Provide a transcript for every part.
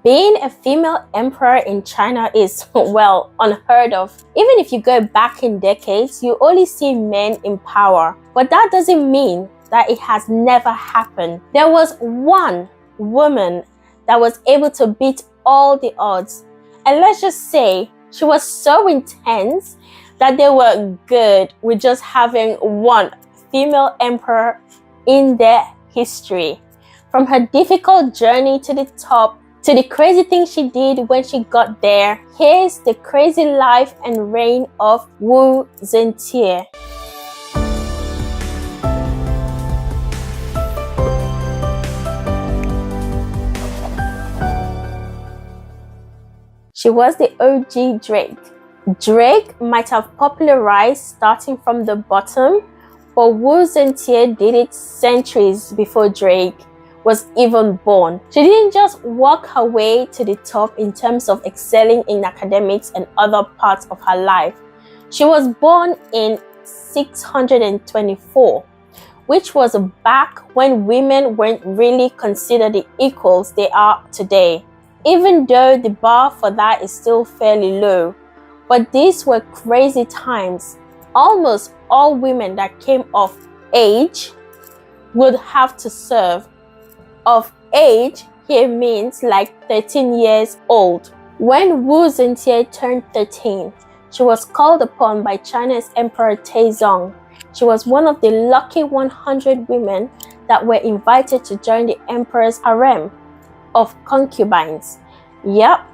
Being a female emperor in China is, well, unheard of. Even if you go back in decades, you only see men in power. But that doesn't mean that it has never happened. There was one woman that was able to beat all the odds. And let's just say she was so intense that they were good with just having one female emperor in their history. From her difficult journey to the top, to the crazy things she did when she got there, here's the crazy life and reign of Wu Zetian. She was the OG Drake. Drake might have popularized starting from the bottom, but Wu Zetian did it centuries before Drake was even born. She didn't just work her way to the top in terms of excelling in academics and other parts of her life. She was born in 624, which was back when women weren't really considered the equals they are today, even though the bar for that is still fairly low. But these were crazy times. Almost all women that came of age would have to serve. Of age here means like 13 years old. When Wu Zetian turned 13, she was called upon by China's Emperor Taizong. She was one of the lucky 100 women that were invited to join the emperor's harem of concubines. Yep,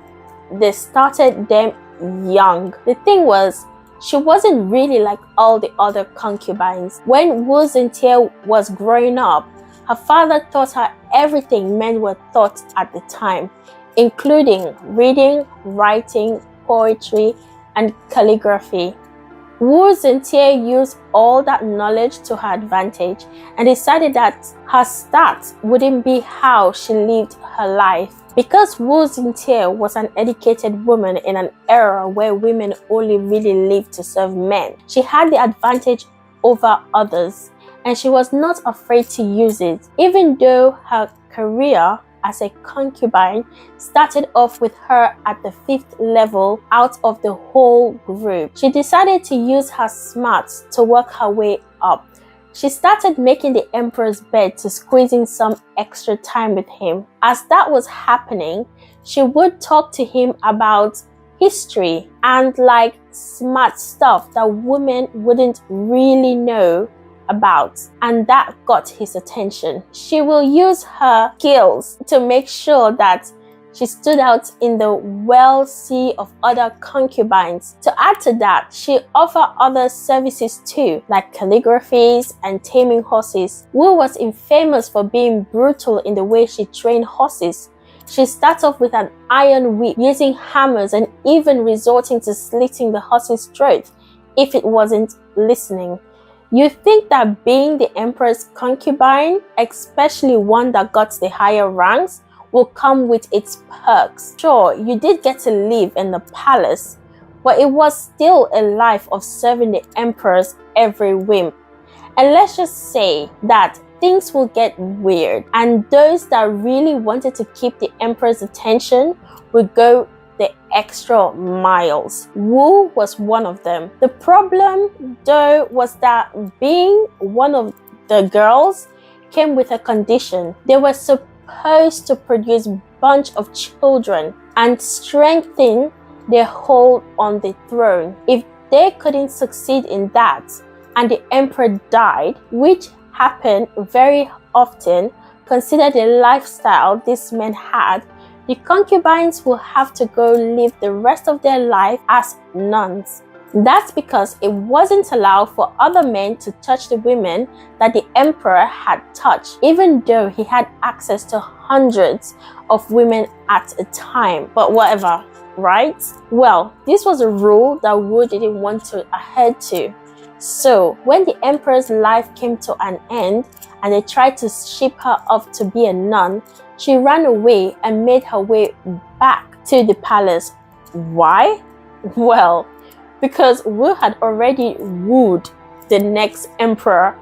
they started them young. The thing was, she wasn't really like all the other concubines. When Wu Zetian was growing up, her father taught her everything men were taught at the time, including reading, writing, poetry, and calligraphy. Wu Zetian used all that knowledge to her advantage and decided that her start wouldn't be how she lived her life. Because Wu Zetian was an educated woman in an era where women only really lived to serve men, she had the advantage over others, and she was not afraid to use it. Even though her career as a concubine started off with her at the 5th level out of the whole group, she decided to use her smarts to work her way up. She started making the emperor's bed to squeeze in some extra time with him. As that was happening, she would talk to him about history and like smart stuff that women wouldn't really know about, and that got his attention. She will use her skills to make sure that she stood out in the sea of other concubines. To add to that, she offered other services too, like calligraphies and taming horses. Wu was infamous for being brutal in the way she trained horses. She started off with an iron whip, using hammers and even resorting to slitting the horse's throat if it wasn't listening. You think that being the emperor's concubine, especially one that got the higher ranks, will come with its perks. Sure, you did get to live in the palace, but it was still a life of serving the emperor's every whim. And let's just say that things will get weird, and those that really wanted to keep the emperor's attention would go the extra miles. Wu was one of them. The problem, though, was that being one of the girls came with a condition. They were supposed to produce a bunch of children and strengthen their hold on the throne. If they couldn't succeed in that and the emperor died, which happened very often, consider the lifestyle these men had, the concubines will have to go live the rest of their life as nuns. That's because it wasn't allowed for other men to touch the women that the emperor had touched, even though he had access to hundreds of women at a time. But whatever, right? Well, this was a rule that Wu didn't want to adhere to. So when the emperor's life came to an end and they tried to ship her off to be a nun, she ran away and made her way back to the palace. Why? Well, because Wu had already wooed the next emperor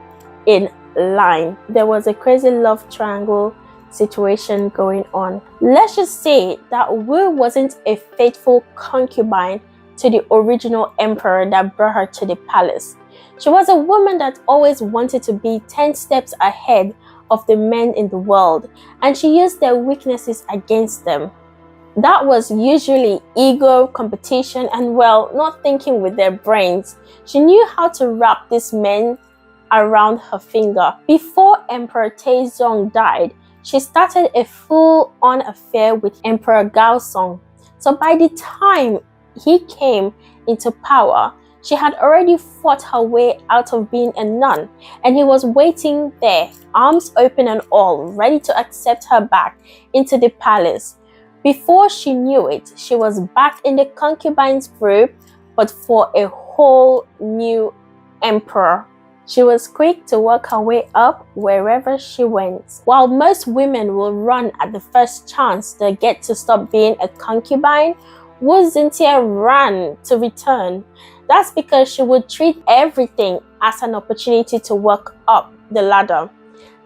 in line. There was a crazy love triangle situation going on. Let's just say that Wu wasn't a faithful concubine to the original emperor that brought her to the palace. She was a woman that always wanted to be 10 steps ahead of the men in the world, and she used their weaknesses against them. That was usually ego, competition, and not thinking with their brains. She knew how to wrap these men around her finger. Before Emperor Taizong died, she started a full-on affair with Emperor Gaozong. So by the time he came into power, she had already fought her way out of being a nun, and he was waiting there, arms open and all, ready to accept her back into the palace. Before she knew it, she was back in the concubines group, but for a whole new emperor. She was quick to work her way up wherever she went. While most women will run at the first chance they get to stop being a concubine, Wu Xintie ran to return. That's because she would treat everything as an opportunity to work up the ladder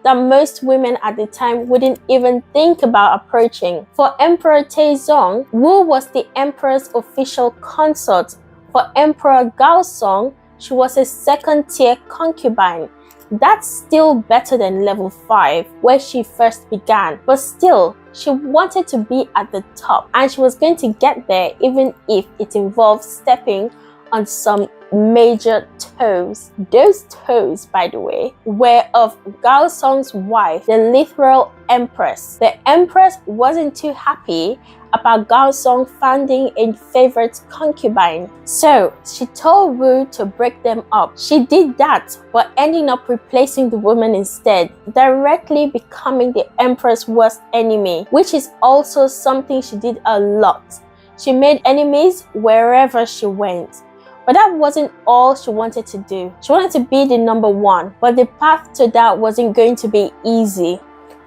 that most women at the time wouldn't even think about approaching. For Emperor Taizong, Wu was the emperor's official consort. For Emperor Gaozong, she was a second-tier concubine. That's still better than level 5, where she first began. But still, she wanted to be at the top, and she was going to get there even if it involved stepping on some major toes. Those toes, by the way, were of Gaozong's wife, the literal empress. The empress wasn't too happy about Gaozong finding a favorite concubine, so she told Wu to break them up. She did that, but ending up replacing the woman instead, directly becoming the empress' worst enemy, which is also something she did a lot. She made enemies wherever she went. But that wasn't all she wanted to do. She wanted to be the number one, but the path to that wasn't going to be easy.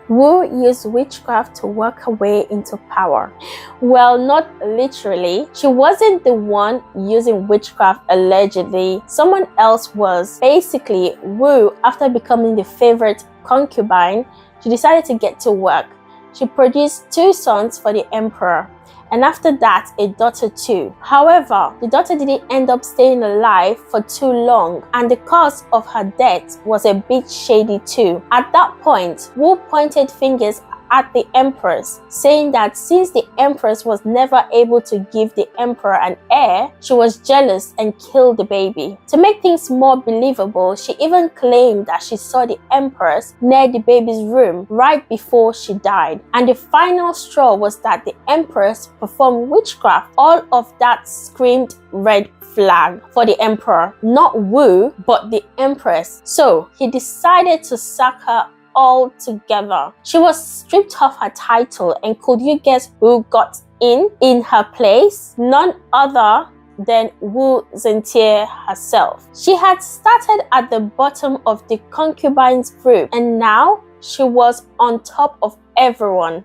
Wu used witchcraft to work her way into power. Well, not literally. She wasn't the one using witchcraft allegedly. Someone else was. Basically, Wu, after becoming the favorite concubine, she decided to get to work. She produced 2 sons for the emperor, and after that, a daughter too. However, the daughter didn't end up staying alive for too long, and the cause of her death was a bit shady too. At that point, Wu pointed fingers at the empress, saying that since the empress was never able to give the emperor an heir, she was jealous and killed the baby. To make things more believable, she even claimed that she saw the empress near the baby's room right before she died. And the final straw was that the empress performed witchcraft. All of that screamed red flag for the emperor, not Wu, but the empress. So he decided to sack her all together. She was stripped of her title, and could you guess who got in her place? None other than Wu Xintie herself. She had started at the bottom of the concubines group, and now she was on top of everyone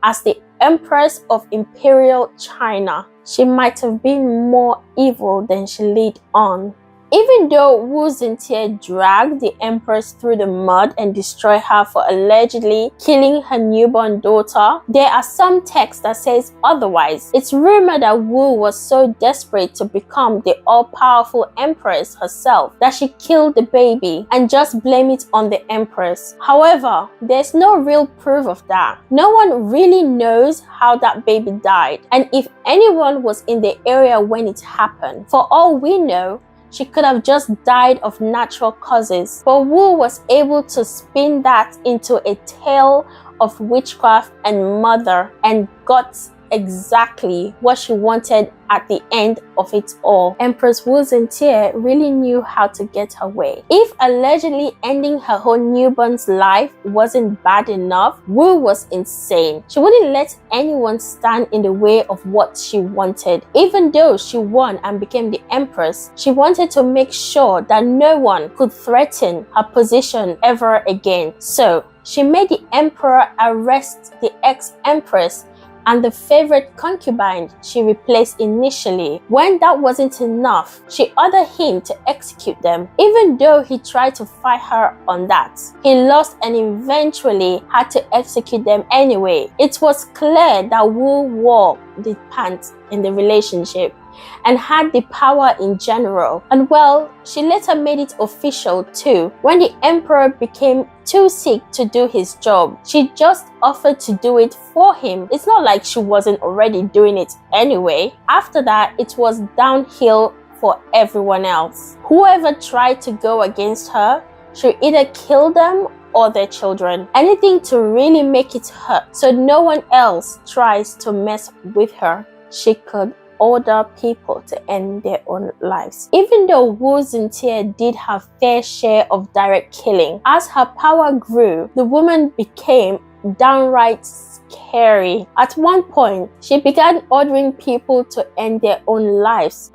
as the Empress of Imperial China. She might have been more evil than she let on. Even though Wu Xintie dragged the empress through the mud and destroyed her for allegedly killing her newborn daughter, there are some texts that says otherwise. It's rumored that Wu was so desperate to become the all-powerful empress herself that she killed the baby and just blamed it on the empress. However, there's no real proof of that. No one really knows how that baby died, and if anyone was in the area when it happened. For all we know, she could have just died of natural causes, but Wu was able to spin that into a tale of witchcraft and murder and got exactly what she wanted at the end of it all. Empress Wu Xintie really knew how to get her way. If allegedly ending her own newborn's life wasn't bad enough, Wu was insane. She wouldn't let anyone stand in the way of what she wanted. Even though she won and became the empress, she wanted to make sure that no one could threaten her position ever again. So she made the emperor arrest the ex-empress and the favorite concubine she replaced initially. When that wasn't enough, she ordered him to execute them. Even though he tried to fight her on that, he lost and eventually had to execute them anyway. It was clear that Wu wore the pants in the relationship and had the power in general. And well, she later made it official too. When the emperor became too sick to do his job, she just offered to do it for him. It's not like she wasn't already doing it anyway. After that, it was downhill for everyone else. Whoever tried to go against her should either kill them or their children. Anything to really make it hurt so no one else tries to mess with her. She could order people to end their own lives. Even though Wu Zetian did her fair share of direct killing, as her power grew, the woman became downright scary. At one point, she began ordering people to end their own lives.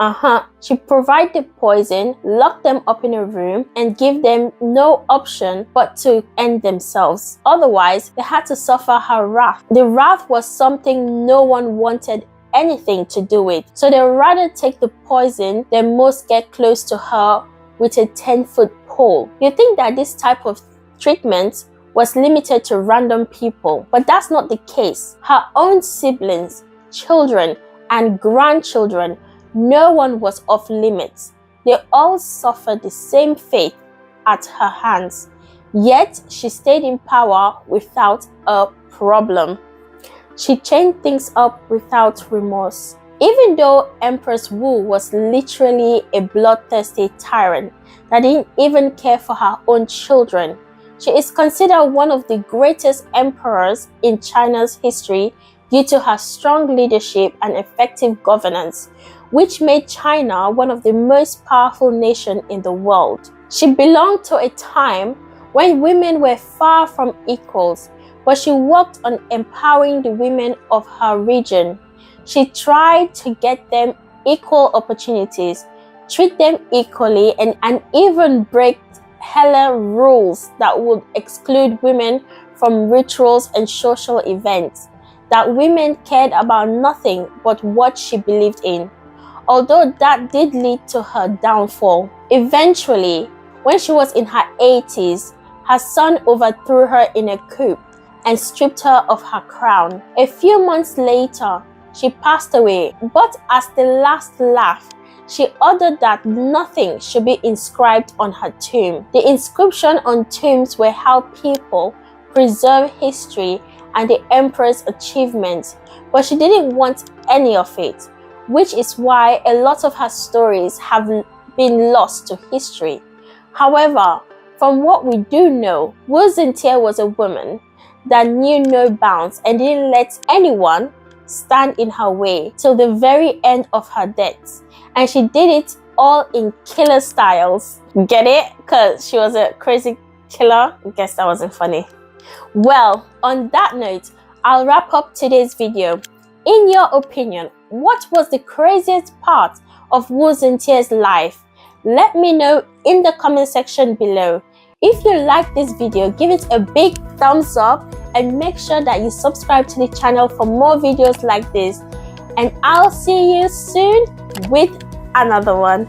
She provided poison, locked them up in a room, and gave them no option but to end themselves. Otherwise, they had to suffer her wrath. The wrath was something no one wanted anything to do with, so they'd rather take the poison than most get close to her with a 10-foot pole. You think that this type of treatment was limited to random people, but that's not the case. Her own siblings, children, and grandchildren, no one was off limits. They all suffered the same fate at her hands. Yet she stayed in power without a problem. She changed things up without remorse. Even though Empress Wu was literally a bloodthirsty tyrant that didn't even care for her own children, she is considered one of the greatest emperors in China's history due to her strong leadership and effective governance, which made China one of the most powerful nations in the world. She belonged to a time when women were far from equals, but she worked on empowering the women of her region. She tried to get them equal opportunities, treat them equally, and even break hella rules that would exclude women from rituals and social events. That women cared about nothing but what she believed in, although that did lead to her downfall. Eventually, when she was in her 80s, her son overthrew her in a coup and stripped her of her crown. A few months later, she passed away, but as the last laugh, she ordered that nothing should be inscribed on her tomb. The inscription on tombs were how people preserve history and the emperor's achievements, but she didn't want any of it, which is why a lot of her stories have been lost to history. However, from what we do know, Wu Zetian was a woman that knew no bounds and didn't let anyone stand in her way till the very end of her death. And she did it all in killer styles. Get it? Because she was a crazy killer. I guess that wasn't funny. Well, on that note, I'll wrap up today's video. In your opinion, what was the craziest part of Wu Zetian's life? Let me know in the comment section below. If you like this video, give it a big thumbs up and make sure that you subscribe to the channel for more videos like this. And I'll see you soon with another one.